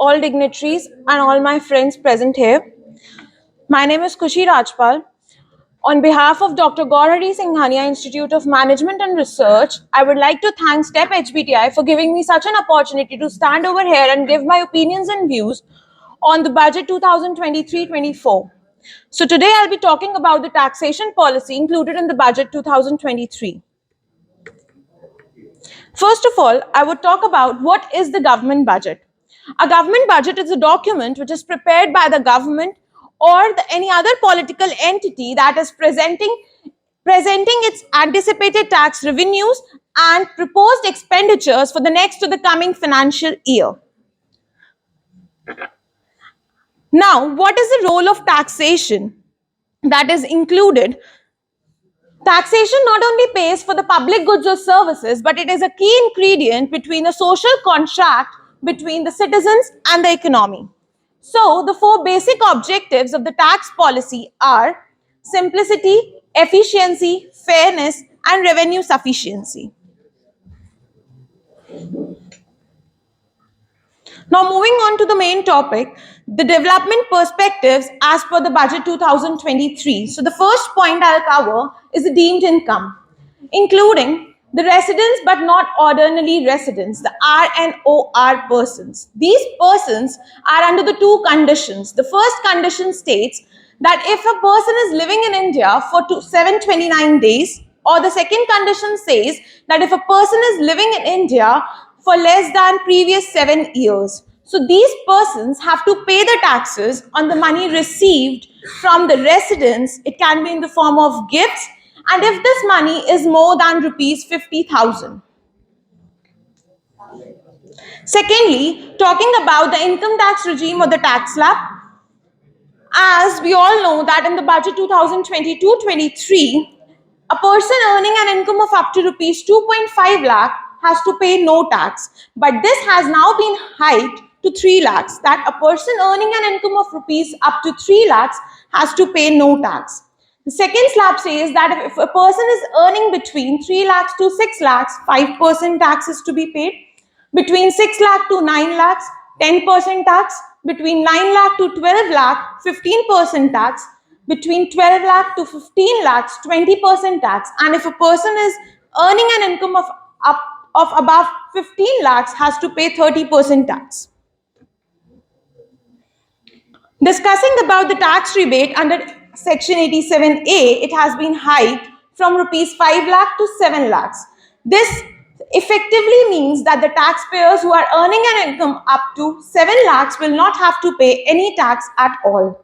all dignitaries, and all my friends present here. My name is Kushi Rajpal. On behalf of Dr. Gaurhari Singhania Institute of Management and Research, I would like to thank STEP Hbti for giving me such an opportunity to stand over here and give my opinions and views on the budget 2023-24. So today I'll be talking about the taxation policy included in the budget 2023. First of all, I would talk about what is the government budget. A government budget is a document which is prepared by the government or any other political entity that is presenting its anticipated tax revenues and proposed expenditures for the next to the coming financial year. Now, what is the role of taxation that is included? Taxation not only pays for the public goods or services, but it is a key ingredient between a social contract between the citizens and the economy. So, the four basic objectives of the tax policy are simplicity, efficiency, fairness, and revenue sufficiency. Now, moving on to the main topic, the development perspectives as per the budget 2023. So, the first point I'll cover is the deemed income, including the residents but not ordinarily residents, the RNOR persons. These persons are under the two conditions. The first condition states that if a person is living in India for 729 days, or the second condition says that if a person is living in India for less than previous 7 years. So these persons have to pay the taxes on the money received from the residents. It can be in the form of gifts, and if this money is more than rupees 50,000. Secondly, talking about the income tax regime or the tax slab, as we all know that in the budget 2022-23, a person earning an income of up to rupees 2.5 lakh has to pay no tax. But this has now been hiked to 3 lakhs, that a person earning an income of rupees up to 3 lakhs has to pay no tax. The second slab says that if a person is earning between 3 lakhs to 6 lakhs, 5% tax is to be paid. Between 6 lakh to 9 lakhs, 10% tax. Between 9 lakh to 12 lakh, 15% tax. Between 12 lakh to 15 lakhs, 20% tax. And if a person is earning an income of above 15 lakhs, has to pay 30% tax. Discussing about the tax rebate under Section 87A, it has been hiked from rupees 5 lakh to 7 lakhs. This effectively means that the taxpayers who are earning an income up to 7 lakhs will not have to pay any tax at all.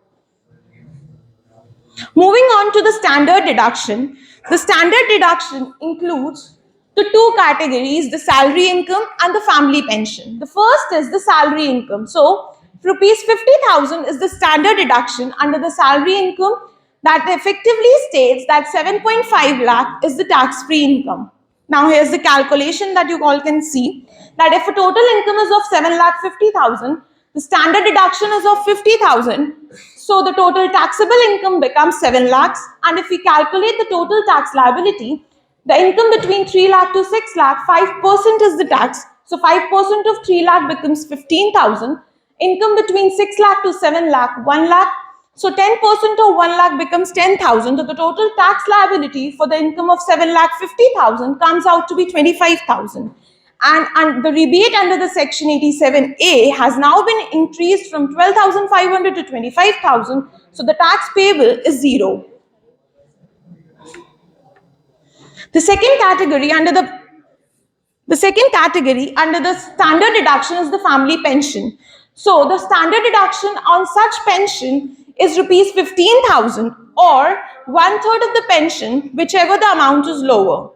Moving on to the standard deduction. The standard deduction includes the two categories, the salary income and the family pension. The first is the salary income. So, rupees 50,000 is the standard deduction under the salary income that effectively states that 7.5 lakh is the tax-free income. Now, here's the calculation that you all can see, that if a total income is of 7,50,000, the standard deduction is of 50,000. So the total taxable income becomes 7 lakhs. And if we calculate the total tax liability, the income between 3 lakh to 6 lakh, 5% is the tax. So 5% of 3 lakh becomes 15,000. Income between 6 lakh to 7 lakh, 1 lakh. So 10% of 1 lakh becomes 10,000. So the total tax liability for the income of 7 lakh 50,000 comes out to be 25,000. And the rebate under the Section 87A has now been increased from 12,500 to 25,000. So the tax payable is zero. The second category under the standard deduction is the family pension. So the standard deduction on such pension is rupees 15,000 or 1/3 of the pension, whichever the amount is lower.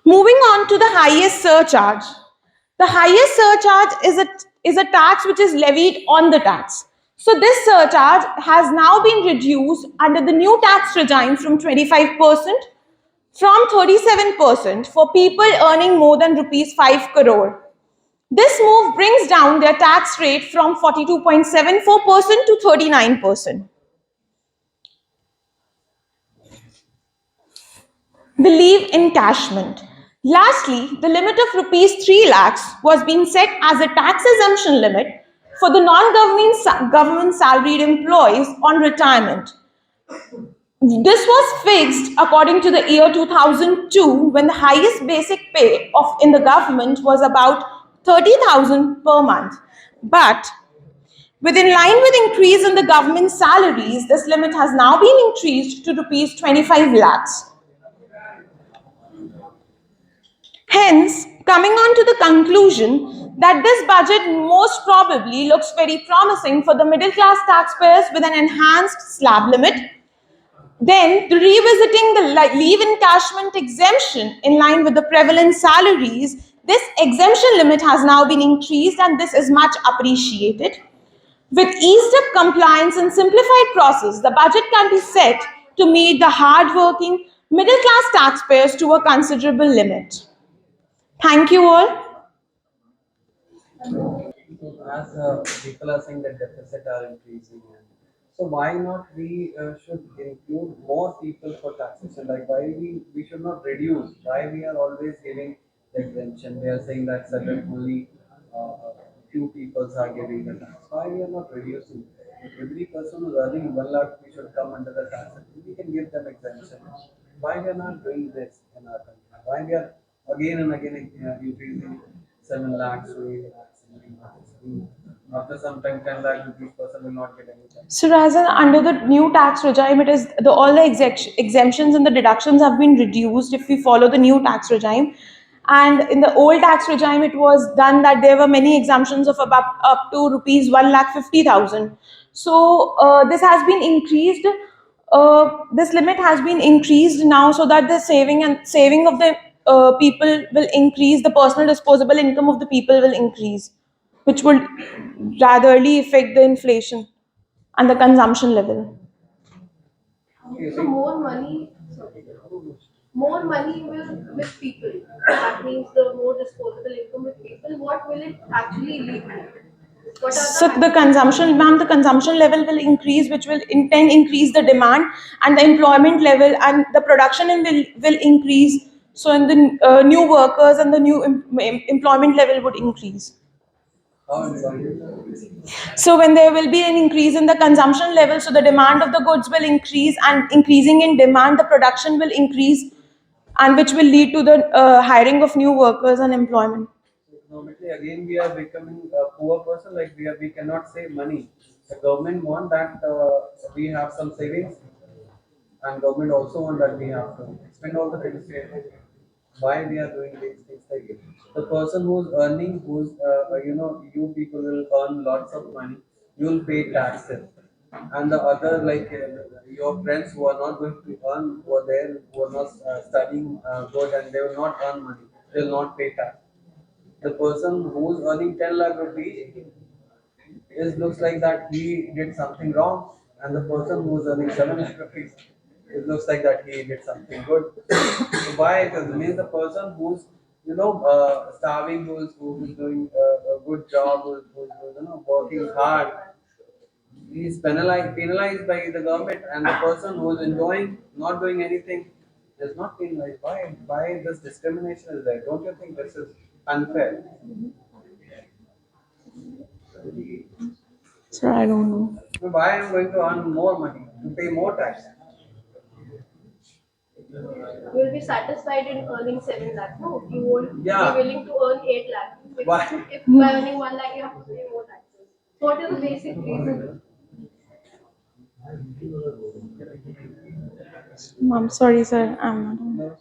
Moving on to the highest surcharge. The highest surcharge is a tax which is levied on the tax. So this surcharge has now been reduced under the new tax regime from 25% from 37% for people earning more than rupees 5 crore. This move brings down their tax rate from 42.74% to 39%. The leave encashment. Lastly, the limit of rupees 3 lakhs was being set as a tax exemption limit for the non-government government salaried employees on retirement. This was fixed according to the year 2002 when the highest basic pay of in the government was about 30,000 per month. But within line with increase in the government salaries, this limit has now been increased to rupees 25 lakhs. Hence, coming on to the conclusion that this budget most probably looks very promising for the middle class taxpayers with an enhanced slab limit. Then, revisiting the leave encashment exemption in line with the prevalent salaries, this exemption limit has now been increased and this is much appreciated. With eased up compliance and simplified process, the budget can be set to meet the hard-working middle class taxpayers to a considerable limit. Thank you all. So as people are saying that deficit are increasing, and so why not we should include more people for taxation? Like why we should not reduce? Why we are always giving the exemption? They are saying that certain only few peoples are giving the tax. Why we are not reducing? If every person who's earning 1 lakh, we should come under the tax. We can give them exemption. Why we are not doing this in our country? Why we are again and again increasing 7 lakhs to 8 lakhs? After some time, 10 lakh rupees person will not get any tax. So, Razan, under the new tax regime, it is all the exemptions and the deductions have been reduced if we follow the new tax regime. And in the old tax regime, it was done that there were many exemptions of about up to rupees 1,50,000. So this has been increased. This limit has been increased now so that the saving of the people will increase. The personal disposable income of the people will increase, which would ratherly affect the inflation and the consumption level. Okay, so more money, sorry, more money will with people. That means the more disposable income with people. What will it actually lead to? What are So the consumption, ma'am, the consumption level will increase, which will in turn increase the demand and the employment level, and the production will increase. So in the new workers and the new employment level would increase. how employment? So when there will be an increase in the consumption level, so the demand of the goods will increase, and increasing in demand, the production will increase, and which will lead to the hiring of new workers and employment. Economically, again, we are becoming a poor person. Like we cannot save money. The government want that we have some savings, and government also want that we have to spend all the things. Why we are doing these things? Like the person who's earning, who's you people will earn lots of money. You will pay taxes, and the other like your friends who are not going to earn, who are there, who are not studying good, and they will not earn money. They will not pay tax. The person who's earning 10 lakh rupees it looks like that he did something wrong, and the person who's earning 7 lakh rupees it looks like that he did something good. So why? Because it means the person who's starving, who's doing a good job, who's working hard, he's penalized by the government, and the person who's enjoying not doing anything is not penalized. Why this discrimination is there? Don't you think this is unfair? Sir, I don't know. So why I'm going to earn more money to pay more tax? You will be satisfied in earning 7 lakh. No, you won't be willing to earn 8 lakh. If by earning 1 lakh you have to pay more taxes. So what is the basic reason? I'm sorry, sir. I'm not.